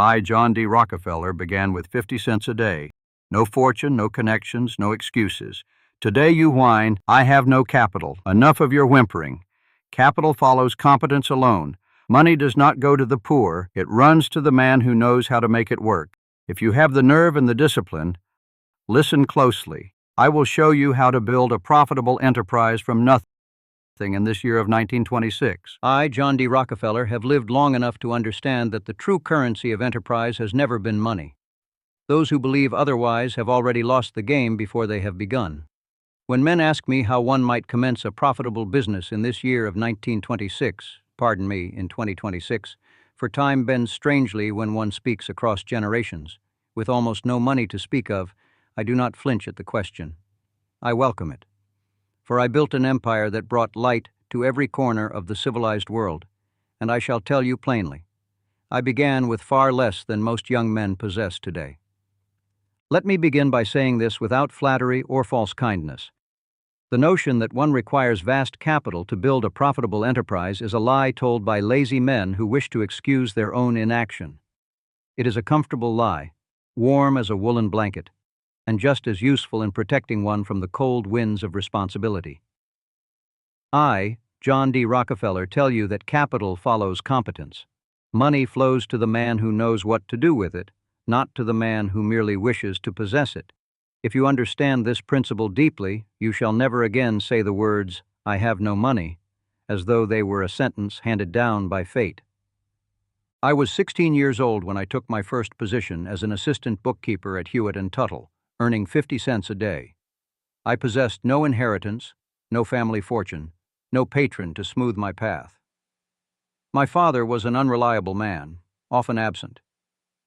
I, John D. Rockefeller, began with 50 cents a day. No fortune, no connections, no excuses. Today you whine, I have no capital. Enough of your whimpering. Capital follows competence alone. Money does not go to the poor, it runs to the man who knows how to make it work. If you have the nerve and the discipline, listen closely. I will show you how to build a profitable enterprise from nothing in this year of 1926. I, John D. Rockefeller, have lived long enough to understand that the true currency of enterprise has never been money. Those who believe otherwise have already lost the game before they have begun. When men ask me how one might commence a profitable business in this year of 1926, in 2026, for time bends strangely when one speaks across generations. With almost no money to speak of, I do not flinch at the question. I welcome it. For I built an empire that brought light to every corner of the civilized world, and I shall tell you plainly, I began with far less than most young men possess today. Let me begin by saying this without flattery or false kindness. The notion that one requires vast capital to build a profitable enterprise is a lie told by lazy men who wish to excuse their own inaction. It is a comfortable lie, warm as a woolen blanket, and just as useful in protecting one from the cold winds of responsibility. I, John D. Rockefeller, tell you that capital follows competence. Money flows to the man who knows what to do with it, not to the man who merely wishes to possess it. If you understand this principle deeply, you shall never again say the words, I have no money, as though they were a sentence handed down by fate. I was 16 years old when I took my first position as an assistant bookkeeper at Hewitt & Tuttle, earning 50 cents a day. I possessed no inheritance, no family fortune, no patron to smooth my path. My father was an unreliable man, often absent,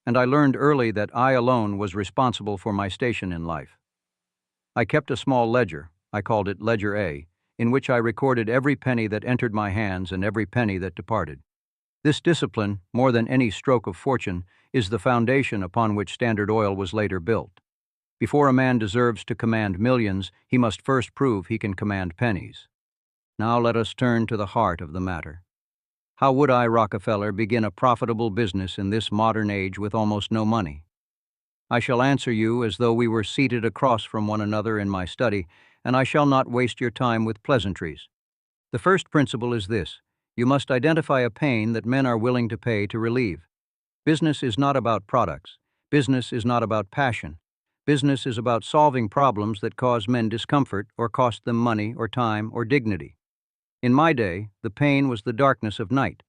and I learned early that I alone was responsible for my station in life. I kept a small ledger, I called it Ledger A, in which I recorded every penny that entered my hands and every penny that departed. This discipline, more than any stroke of fortune, is the foundation upon which Standard Oil was later built. Before a man deserves to command millions, he must first prove he can command pennies. Now let us turn to the heart of the matter. How would I, Rockefeller, begin a profitable business in this modern age with almost no money? I shall answer you as though we were seated across from one another in my study, and I shall not waste your time with pleasantries. The first principle is this: you must identify a pain that men are willing to pay to relieve. Business is not about products. Business is not about passion. Business is about solving problems that cause men discomfort or cost them money or time or dignity. In my day, the pain was the darkness of night.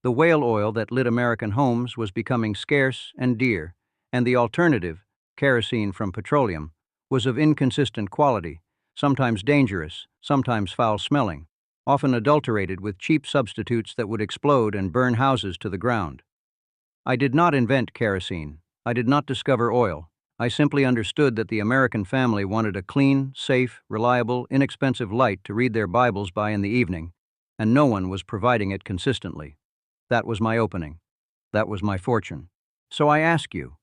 The whale oil that lit American homes was becoming scarce and dear, and the alternative, kerosene from petroleum, was of inconsistent quality, sometimes dangerous, sometimes foul-smelling, often adulterated with cheap substitutes that would explode and burn houses to the ground. I did not invent kerosene. I did not discover oil. I simply understood that the American family wanted a clean, safe, reliable, inexpensive light to read their Bibles by in the evening, and no one was providing it consistently. That was my opening. That was my fortune. So I ask you,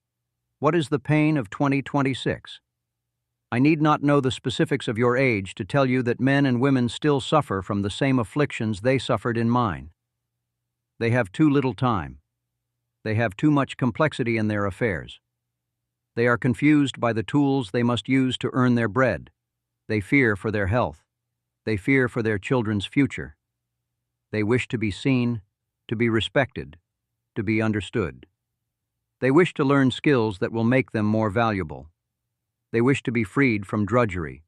what is the pain of 2026? I need not know the specifics of your age to tell you that men and women still suffer from the same afflictions they suffered in mine. They have too little time. They have too much complexity in their affairs. They are confused by the tools they must use to earn their bread. They fear for their health. They fear for their children's future. They wish to be seen, to be respected, to be understood. They wish to learn skills that will make them more valuable. They wish to be freed from drudgery.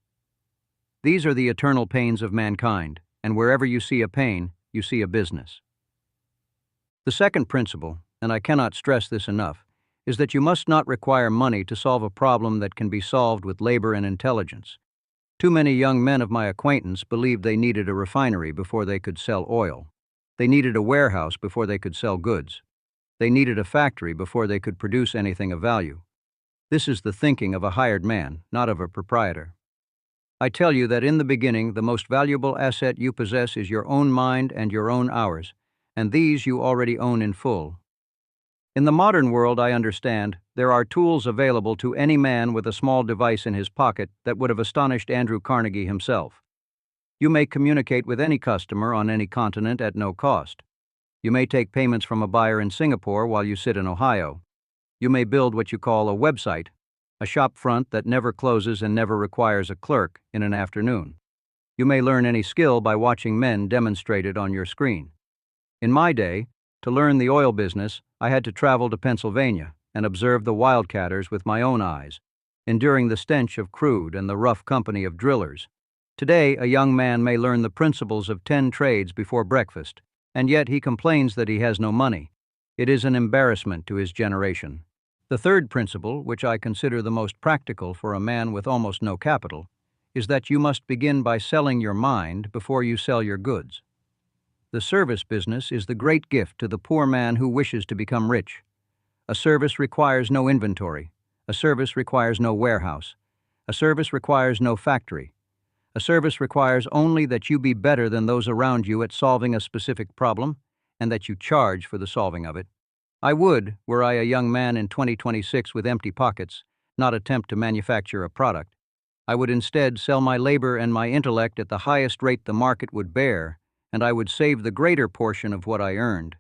These are the eternal pains of mankind, and wherever you see a pain, you see a business. The second principle, and I cannot stress this enough, is that you must not require money to solve a problem that can be solved with labor and intelligence. Too many young men of my acquaintance believed they needed a refinery before they could sell oil. They needed a warehouse before they could sell goods. They needed a factory before they could produce anything of value. This is the thinking of a hired man, not of a proprietor. I tell you that in the beginning, the most valuable asset you possess is your own mind and your own hours, and these you already own in full. In the modern world, I understand, there are tools available to any man with a small device in his pocket that would have astonished Andrew Carnegie himself. You may communicate with any customer on any continent at no cost. You may take payments from a buyer in Singapore while you sit in Ohio. You may build what you call a website, a shop front that never closes and never requires a clerk in an afternoon. You may learn any skill by watching men demonstrate it on your screen. In my day, to learn the oil business, I had to travel to Pennsylvania and observe the wildcatters with my own eyes, enduring the stench of crude and the rough company of drillers. Today, a young man may learn the principles of 10 trades before breakfast, and yet he complains that he has no money. It is an embarrassment to his generation. The third principle, which I consider the most practical for a man with almost no capital, is that you must begin by selling your mind before you sell your goods. The service business is the great gift to the poor man who wishes to become rich. A service requires no inventory. A service requires no warehouse. A service requires no factory. A service requires only that you be better than those around you at solving a specific problem, and that you charge for the solving of it. I would, were I a young man in 2026 with empty pockets, not attempt to manufacture a product. I would instead sell my labor and my intellect at the highest rate the market would bear, and I would save the greater portion of what I earned,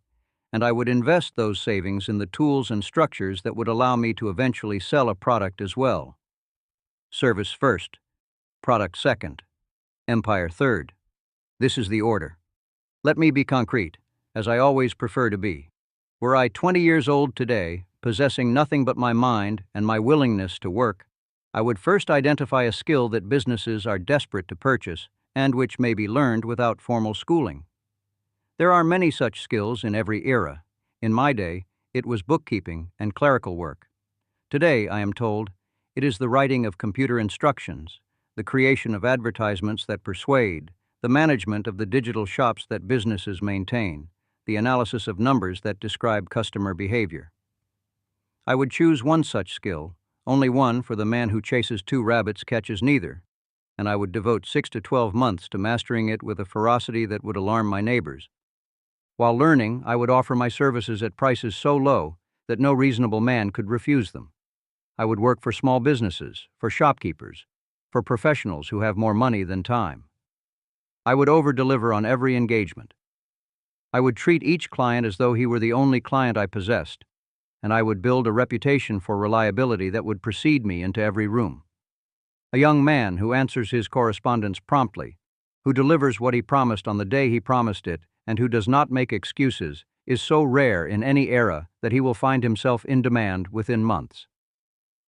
and I would invest those savings in the tools and structures that would allow me to eventually sell a product as well. Service first, product second, empire third. This is the order. Let me be concrete, as I always prefer to be. Were I 20 years old today, possessing nothing but my mind and my willingness to work, I would first identify a skill that businesses are desperate to purchase and which may be learned without formal schooling. There are many such skills in every era. In my day, it was bookkeeping and clerical work. Today, I am told, it is the writing of computer instructions, the creation of advertisements that persuade, the management of the digital shops that businesses maintain, the analysis of numbers that describe customer behavior. I would choose one such skill, only one, for the man who chases 2 rabbits catches neither, and I would devote 6 to 12 months to mastering it with a ferocity that would alarm my neighbors. While learning, I would offer my services at prices so low that no reasonable man could refuse them. I would work for small businesses, for shopkeepers, for professionals who have more money than time. I would over-deliver on every engagement. I would treat each client as though he were the only client I possessed, and I would build a reputation for reliability that would precede me into every room. A young man who answers his correspondence promptly, who delivers what he promised on the day he promised it, and who does not make excuses, is so rare in any era that he will find himself in demand within months.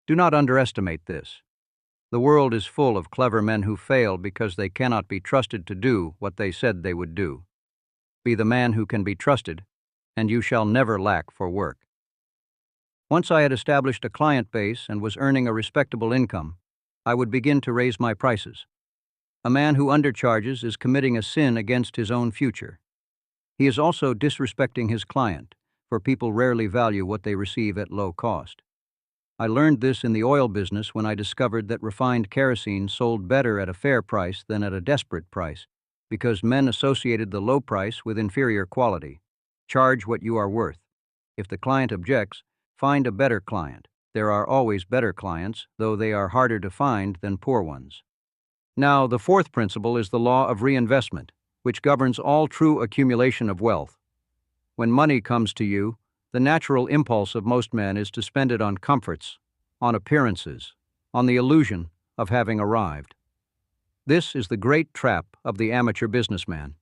Do not underestimate this. The world is full of clever men who fail because they cannot be trusted to do what they said they would do. Be the man who can be trusted, and you shall never lack for work. Once I had established a client base and was earning a respectable income, I would begin to raise my prices. A man who undercharges is committing a sin against his own future. He is also disrespecting his client, for people rarely value what they receive at low cost. I learned this in the oil business when I discovered that refined kerosene sold better at a fair price than at a desperate price, because men associated the low price with inferior quality. Charge what you are worth. If the client objects, find a better client. There are always better clients, though they are harder to find than poor ones. Now, the fourth principle is the law of reinvestment, which governs all true accumulation of wealth. When money comes to you, the natural impulse of most men is to spend it on comforts, on appearances, on the illusion of having arrived. This is the great trap of the amateur businessman.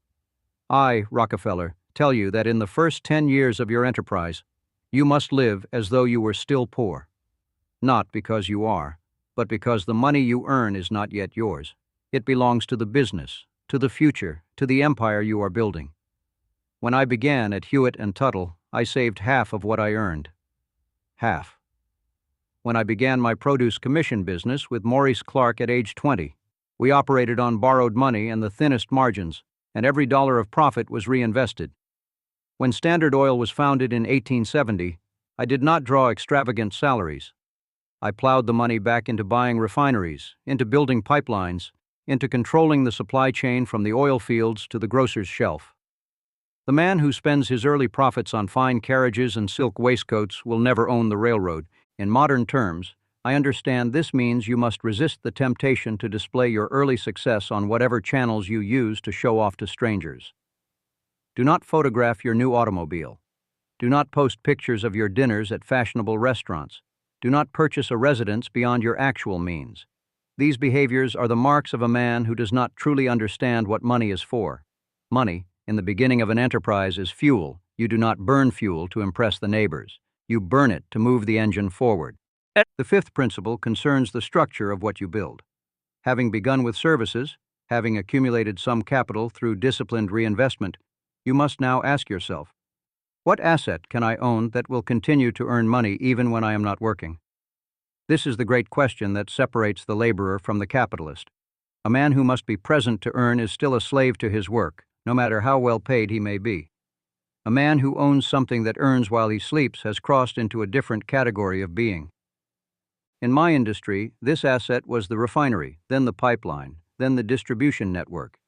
I, Rockefeller, tell you that in the first 10 years of your enterprise, you must live as though you were still poor. Not because you are, but because the money you earn is not yet yours. It belongs to the business, to the future, to the empire you are building. When I began at Hewitt and Tuttle, I saved half of what I earned. Half. When I began my produce commission business with Maurice Clark at age 20, we operated on borrowed money and the thinnest margins, and every dollar of profit was reinvested. When Standard Oil was founded in 1870, I did not draw extravagant salaries. I plowed the money back into buying refineries, into building pipelines, into controlling the supply chain from the oil fields to the grocer's shelf. The man who spends his early profits on fine carriages and silk waistcoats will never own the railroad. In modern terms, I understand this means you must resist the temptation to display your early success on whatever channels you use to show off to strangers. Do not photograph your new automobile. Do not post pictures of your dinners at fashionable restaurants. Do not purchase a residence beyond your actual means. These behaviors are the marks of a man who does not truly understand what money is for. Money, in the beginning of an enterprise, is fuel. You do not burn fuel to impress the neighbors. You burn it to move the engine forward. The fifth principle concerns the structure of what you build. Having begun with services, having accumulated some capital through disciplined reinvestment, you must now ask yourself, what asset can I own that will continue to earn money even when I am not working? This is the great question that separates the laborer from the capitalist. A man who must be present to earn is still a slave to his work, no matter how well paid he may be. A man who owns something that earns while he sleeps has crossed into a different category of being. In my industry, this asset was the refinery, then the pipeline, then the distribution network.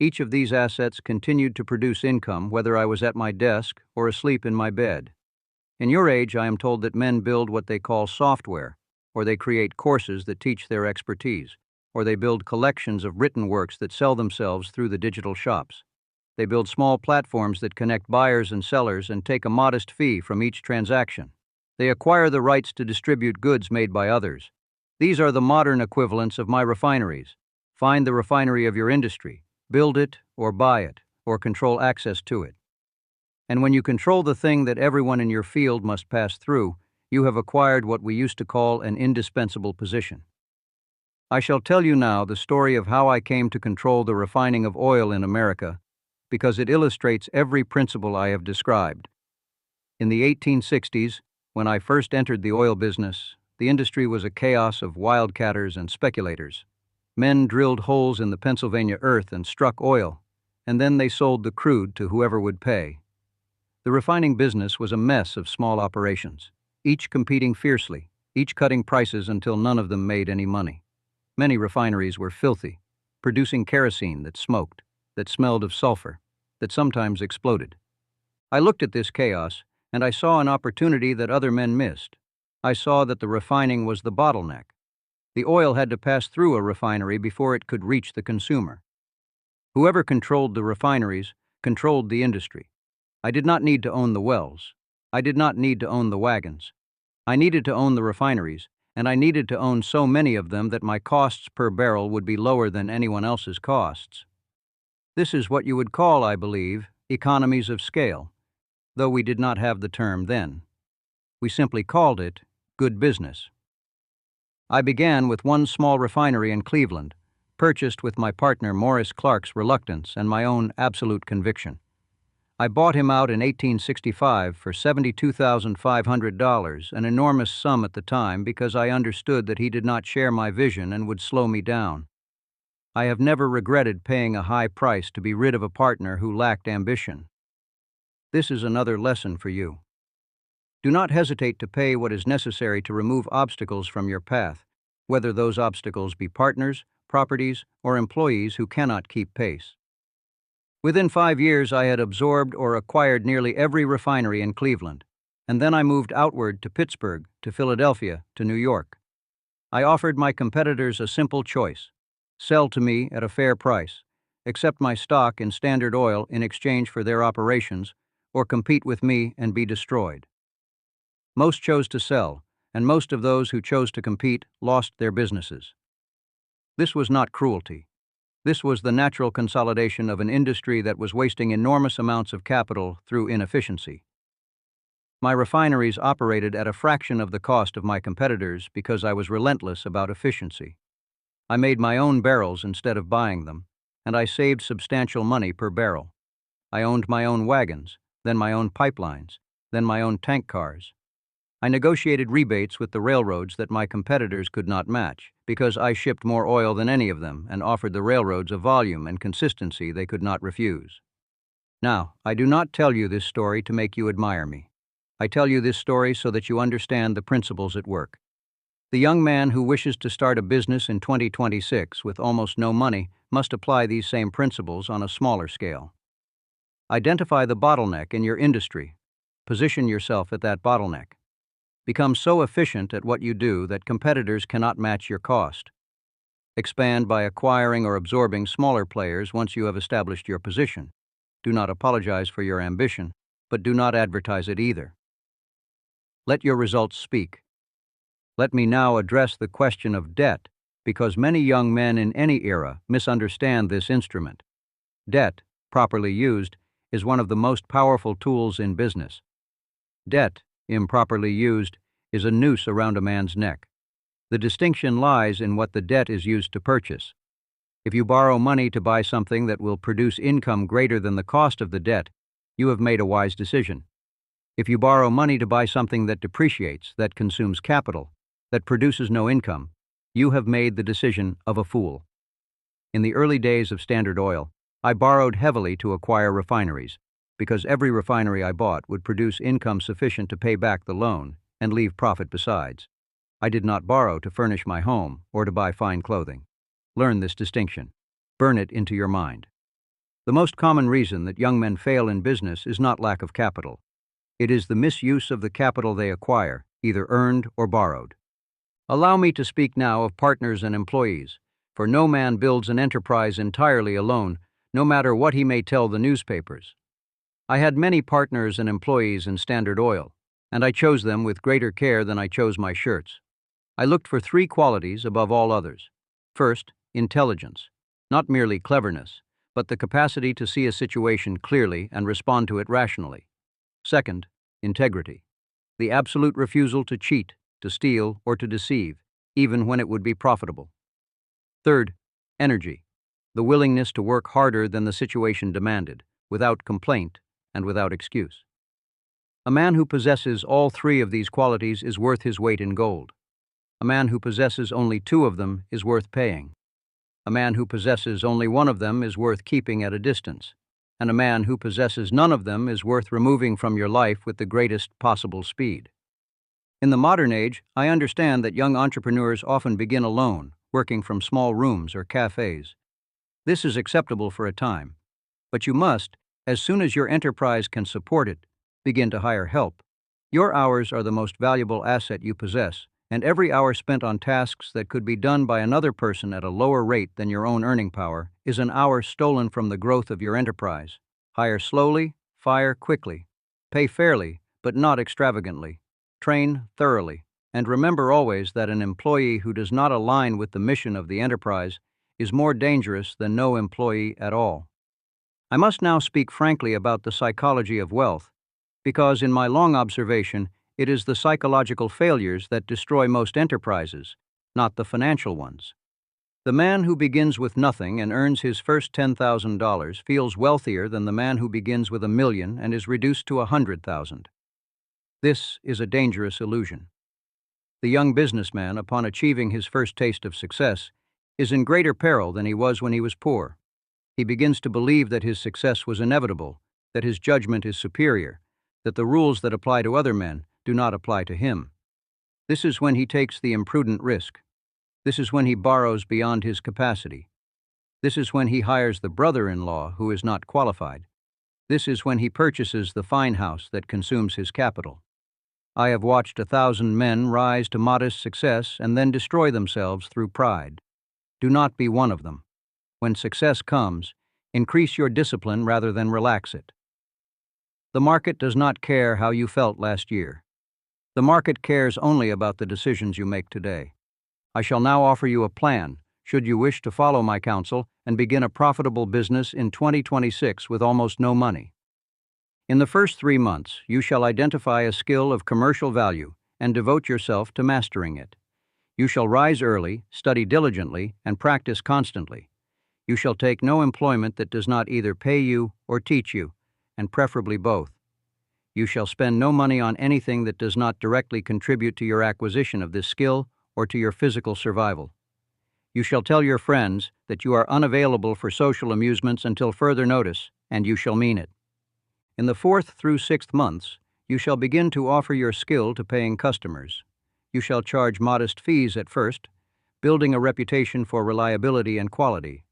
Each of these assets continued to produce income whether I was at my desk or asleep in my bed. In your age, I am told that men build what they call software, or they create courses that teach their expertise, or they build collections of written works that sell themselves through the digital shops. They build small platforms that connect buyers and sellers and take a modest fee from each transaction. They acquire the rights to distribute goods made by others. These are the modern equivalents of my refineries. Find the refinery of your industry, build it or buy it, or control access to it. And when you control the thing that everyone in your field must pass through, you have acquired what we used to call an indispensable position. I shall tell you now the story of how I came to control the refining of oil in America, because it illustrates every principle I have described. In the 1860s, when I first entered the oil business, the industry was a chaos of wildcatters and speculators. Men drilled holes in the Pennsylvania earth and struck oil, and then they sold the crude to whoever would pay. The refining business was a mess of small operations, each competing fiercely, each cutting prices until none of them made any money. Many refineries were filthy, producing kerosene that smoked, that smelled of sulfur, that sometimes exploded. I looked at this chaos, and I saw an opportunity that other men missed. I saw that the refining was the bottleneck. The oil had to pass through a refinery before it could reach the consumer. Whoever controlled the refineries controlled the industry. I did not need to own the wells. I did not need to own the wagons. I needed to own the refineries, and I needed to own so many of them that my costs per barrel would be lower than anyone else's costs. This is what you would call, I believe, economies of scale, though we did not have the term then. We simply called it good business. I began with one small refinery in Cleveland, purchased with my partner Morris Clark's reluctance and my own absolute conviction. I bought him out in 1865 for $72,500, an enormous sum at the time because I understood that he did not share my vision and would slow me down. I have never regretted paying a high price to be rid of a partner who lacked ambition. This is another lesson for you. Do not hesitate to pay what is necessary to remove obstacles from your path, whether those obstacles be partners, properties, or employees who cannot keep pace. Within 5 years, I had absorbed or acquired nearly every refinery in Cleveland, and then I moved outward to Pittsburgh, to Philadelphia, to New York. I offered my competitors a simple choice: sell to me at a fair price, accept my stock in Standard Oil in exchange for their operations, or compete with me and be destroyed. Most chose to sell, and most of those who chose to compete lost their businesses. This was not cruelty. This was the natural consolidation of an industry that was wasting enormous amounts of capital through inefficiency. My refineries operated at a fraction of the cost of my competitors because I was relentless about efficiency. I made my own barrels instead of buying them, and I saved substantial money per barrel. I owned my own wagons, then my own pipelines, then my own tank cars. I negotiated rebates with the railroads that my competitors could not match, because I shipped more oil than any of them and offered the railroads a volume and consistency they could not refuse. Now, I do not tell you this story to make you admire me. I tell you this story so that you understand the principles at work. The young man who wishes to start a business in 2026 with almost no money must apply these same principles on a smaller scale. Identify the bottleneck in your industry. Position yourself at that bottleneck. Become so efficient at what you do that competitors cannot match your cost. Expand by acquiring or absorbing smaller players once you have established your position. Do not apologize for your ambition. but do not advertise it either. Let your results speak. Let me now address the question of debt, because many young men in any era misunderstand this instrument. Debt, properly used, is one of the most powerful tools in business. Debt, improperly used, is a noose around a man's neck. The distinction lies in what the debt is used to purchase. If you borrow money to buy something that will produce income greater than the cost of the debt, you have made a wise decision. If you borrow money to buy something that depreciates, that consumes capital, that produces no income, you have made the decision of a fool. In the early days of Standard Oil, I borrowed heavily to acquire refineries, because every refinery I bought would produce income sufficient to pay back the loan and leave profit besides. I did not borrow to furnish my home or to buy fine clothing. Learn this distinction. Burn it into your mind. The most common reason that young men fail in business is not lack of capital. It is the misuse of the capital they acquire, either earned or borrowed. Allow me to speak now of partners and employees, for no man builds an enterprise entirely alone, no matter what he may tell the newspapers. I had many partners and employees in Standard Oil, and I chose them with greater care than I chose my shirts. I looked for 3 qualities above all others. First, intelligence, not merely cleverness, but the capacity to see a situation clearly and respond to it rationally. Second, integrity, the absolute refusal to cheat, to steal, or to deceive, even when it would be profitable. Third, energy, the willingness to work harder than the situation demanded, without complaint and without excuse. A man who possesses all 3 of these qualities is worth his weight in gold. A man who possesses only 2 of them is worth paying. A man who possesses only 1 of them is worth keeping at a distance. And a man who possesses none of them is worth removing from your life with the greatest possible speed. In the modern age, I understand that young entrepreneurs often begin alone, working from small rooms or cafes. This is acceptable for a time, but you must, as soon as your enterprise can support it, begin to hire help. Your hours are the most valuable asset you possess, and every hour spent on tasks that could be done by another person at a lower rate than your own earning power is an hour stolen from the growth of your enterprise. Hire slowly, fire quickly. Pay fairly, but not extravagantly. Train thoroughly, and remember always that an employee who does not align with the mission of the enterprise is more dangerous than no employee at all. I must now speak frankly about the psychology of wealth, because in my long observation, it is the psychological failures that destroy most enterprises, not the financial ones. The man who begins with nothing and earns his first $10,000 feels wealthier than the man who begins with $1 million and is reduced to $100,000. This is a dangerous illusion. The young businessman, upon achieving his first taste of success, is in greater peril than he was when he was poor. He begins to believe that his success was inevitable, that his judgment is superior, that the rules that apply to other men do not apply to him. This is when he takes the imprudent risk. This is when he borrows beyond his capacity. This is when he hires the brother-in-law who is not qualified. This is when he purchases the fine house that consumes his capital. I have watched 1,000 men rise to modest success and then destroy themselves through pride. Do not be one of them. When success comes, increase your discipline rather than relax it. The market does not care how you felt last year. The market cares only about the decisions you make today. I shall now offer you a plan, should you wish to follow my counsel and begin a profitable business in 2026 with almost no money. In the first 3 months, you shall identify a skill of commercial value and devote yourself to mastering it. You shall rise early, study diligently, and practice constantly. You shall take no employment that does not either pay you or teach you, and preferably both. You shall spend no money on anything that does not directly contribute to your acquisition of this skill or to your physical survival. You shall tell your friends that you are unavailable for social amusements until further notice, and you shall mean it. In the 4th through 6th months, you shall begin to offer your skill to paying customers. You shall charge modest fees at first, building a reputation for reliability and quality.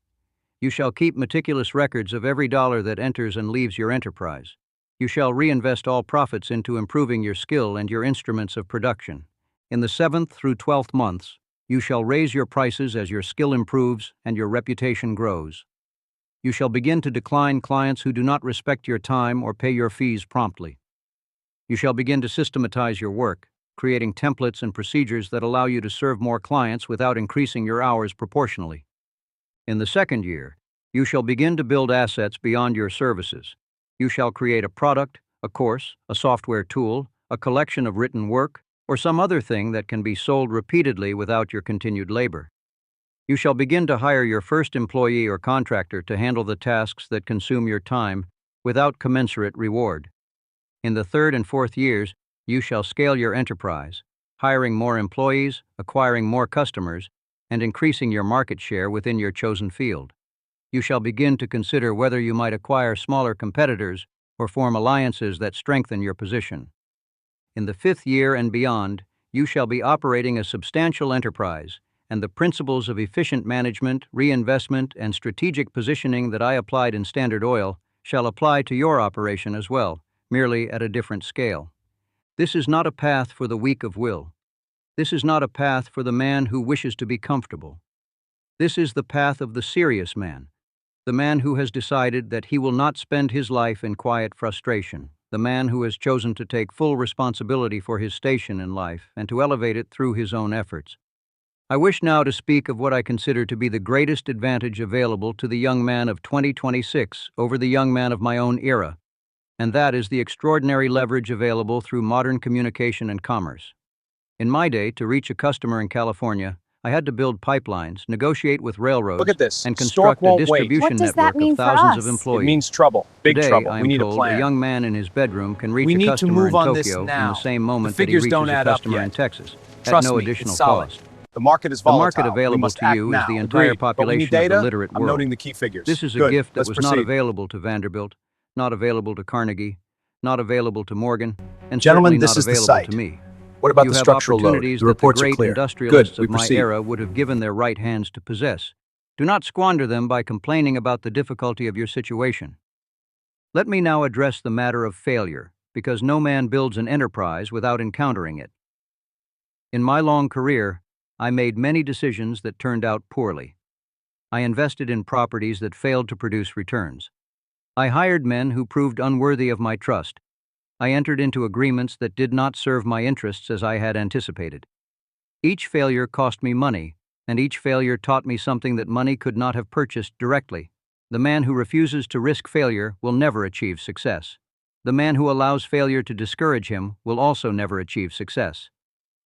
You shall keep meticulous records of every dollar that enters and leaves your enterprise. You shall reinvest all profits into improving your skill and your instruments of production. In the 7th through 12th months, you shall raise your prices as your skill improves and your reputation grows. You shall begin to decline clients who do not respect your time or pay your fees promptly. You shall begin to systematize your work, creating templates and procedures that allow you to serve more clients without increasing your hours proportionally. In the second year, you shall begin to build assets beyond your services. You shall create a product, a course, a software tool, a collection of written work, or some other thing that can be sold repeatedly without your continued labor. You shall begin to hire your first employee or contractor to handle the tasks that consume your time without commensurate reward. In the third and fourth years, you shall scale your enterprise, hiring more employees, acquiring more customers, and increasing your market share within your chosen field. You shall begin to consider whether you might acquire smaller competitors or form alliances that strengthen your position. In the fifth year and beyond, you shall be operating a substantial enterprise, and the principles of efficient management, reinvestment, and strategic positioning that I applied in Standard Oil shall apply to your operation as well, merely at a different scale. This is not a path for the weak of will. This is not a path for the man who wishes to be comfortable. This is the path of the serious man, the man who has decided that he will not spend his life in quiet frustration, the man who has chosen to take full responsibility for his station in life and to elevate it through his own efforts. I wish now to speak of what I consider to be the greatest advantage available to the young man of 2026 over the young man of my own era, and that is the extraordinary leverage available through modern communication and commerce. In my day, to reach a customer in California, I had to build pipelines, negotiate with railroads, Look at this. and Stork construct a won't wait. distribution What does that network of mean for thousands of us? employees. It means trouble. Big Today, trouble. I We am need a told, a plan. young man in his bedroom can reach We a need to customer move in on this Tokyo in now. the same The moment that he figures reaches don't a add up customer in yet. Texas, at Trust no me, additional it's solid. cost. The market is The volatile. market We available must to act you now. is the entire Agreed. But we need population of the data. literate I'm world. noting the key figures. This is a Good. gift that Let's was proceed. not available to Vanderbilt, not available to Carnegie, not available to Morgan, and Gentlemen, certainly this not is the available site. to me. What about You the have structural load? opportunities The that the reports are great clear. industrialists Good. We of my proceed. era would have given their right hands to possess. Do not squander them by complaining about the difficulty of your situation. Let me now address the matter of failure, because no man builds an enterprise without encountering it. In my long career, I made many decisions that turned out poorly. I invested in properties that failed to produce returns. I hired men who proved unworthy of my trust. I entered into agreements that did not serve my interests as I had anticipated. Each failure cost me money, and each failure taught me something that money could not have purchased directly. The man who refuses to risk failure will never achieve success. The man who allows failure to discourage him will also never achieve success.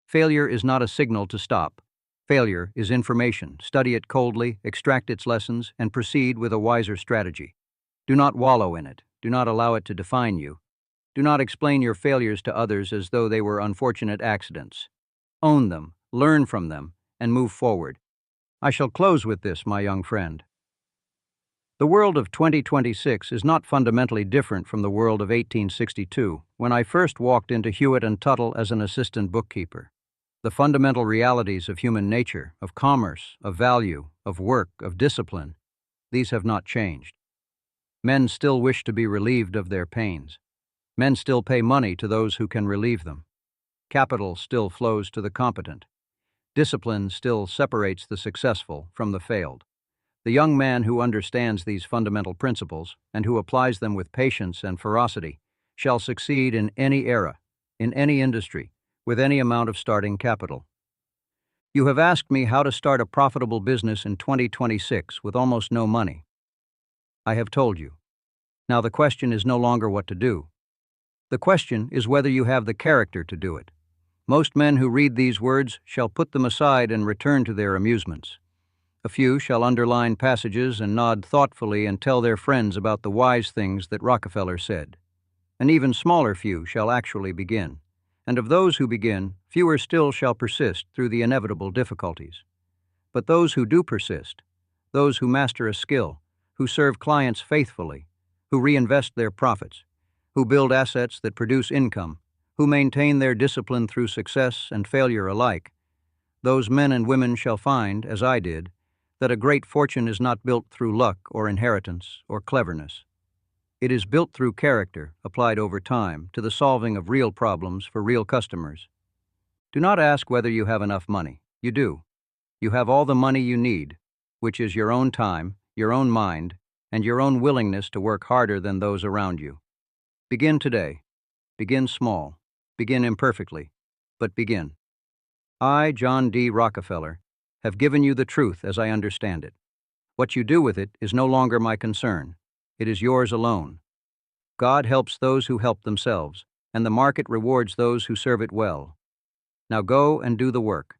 Failure is not a signal to stop. Failure is information. Study it coldly, extract its lessons, and proceed with a wiser strategy. Do not wallow in it. Do not allow it to define you. Do not explain your failures to others as though they were unfortunate accidents. Own them, learn from them, and move forward. I shall close with this, my young friend. The world of 2026 is not fundamentally different from the world of 1862, when I first walked into Hewitt & Tuttle as an assistant bookkeeper. The fundamental realities of human nature, of commerce, of value, of work, of discipline, these have not changed. Men still wish to be relieved of their pains. Men still pay money to those who can relieve them. Capital still flows to the competent. Discipline still separates the successful from the failed. The young man who understands these fundamental principles and who applies them with patience and ferocity shall succeed in any era, in any industry, with any amount of starting capital. You have asked me how to start a profitable business in 2026 with almost no money. I have told you. Now the question is no longer what to do. The question is whether you have the character to do it. Most men who read these words shall put them aside and return to their amusements. A few shall underline passages and nod thoughtfully and tell their friends about the wise things that Rockefeller said. An even smaller few shall actually begin. And of those who begin, fewer still shall persist through the inevitable difficulties. But those who do persist, those who master a skill, who serve clients faithfully, who reinvest their profits, who build assets that produce income, who maintain their discipline through success and failure alike, those men and women shall find, as I did, that a great fortune is not built through luck or inheritance or cleverness. It is built through character, applied over time, to the solving of real problems for real customers. Do not ask whether you have enough money. You do. You have all the money you need, which is your own time, your own mind, and your own willingness to work harder than those around you. Begin today. Begin small. Begin imperfectly. But begin. I, John D. Rockefeller, have given you the truth as I understand it. What you do with it is no longer my concern. It is yours alone. God helps those who help themselves, and the market rewards those who serve it well. Now go and do the work.